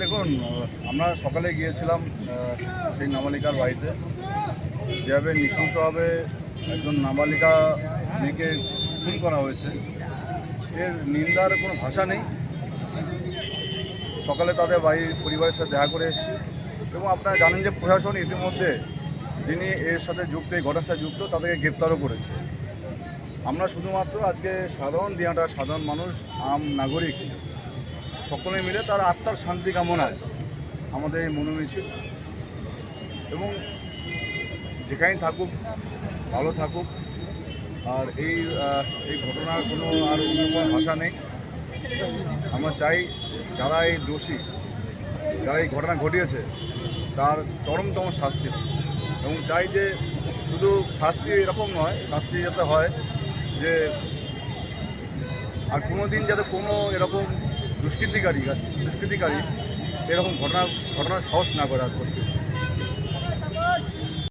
দেখুন, আমরা সকালে গিয়েছিলাম সেই নাবালিকার বাড়িতে। যেভাবে নৃশংসভাবে একজন নাবালিকা মেয়েকে খুন করা হয়েছে, এর নিন্দার কোনো ভাষা নেই। সকালে তাদের বাড়ির পরিবারের সাথে দেখা করে এসেছি এবং আপনারা জানেন যে প্রশাসন ইতিমধ্যে যিনি এর সাথে যুক্ত, এই ঘটনার সাথে যুক্ত, তাদেরকে গ্রেপ্তারও করেছে। আমরা শুধুমাত্র আজকে সাধারণ দিনাটা সাধারণ মানুষ, আম নাগরিক সকলে মিলে তার আত্মার শান্তি কামনায় আমাদের এই মনোমিছিল, এবং যেখানেই থাকুক ভালো থাকুক। আর এই ঘটনার কোনো আর অন্য কোনো ভাষা নেই। আমরা চাই যারা এই দোষী, যারা এই ঘটনা ঘটিয়েছে, তার চরমতম শাস্তি হোক। এবং চাই যে শুধু শাস্তি এরকম নয়, শাস্তি যাতে হয় যে আর কোনো দিন যাতে কোনো এরকম দুষ্কৃতিকারী এরকম ঘটনার সাহস না করে আর পশ্চিম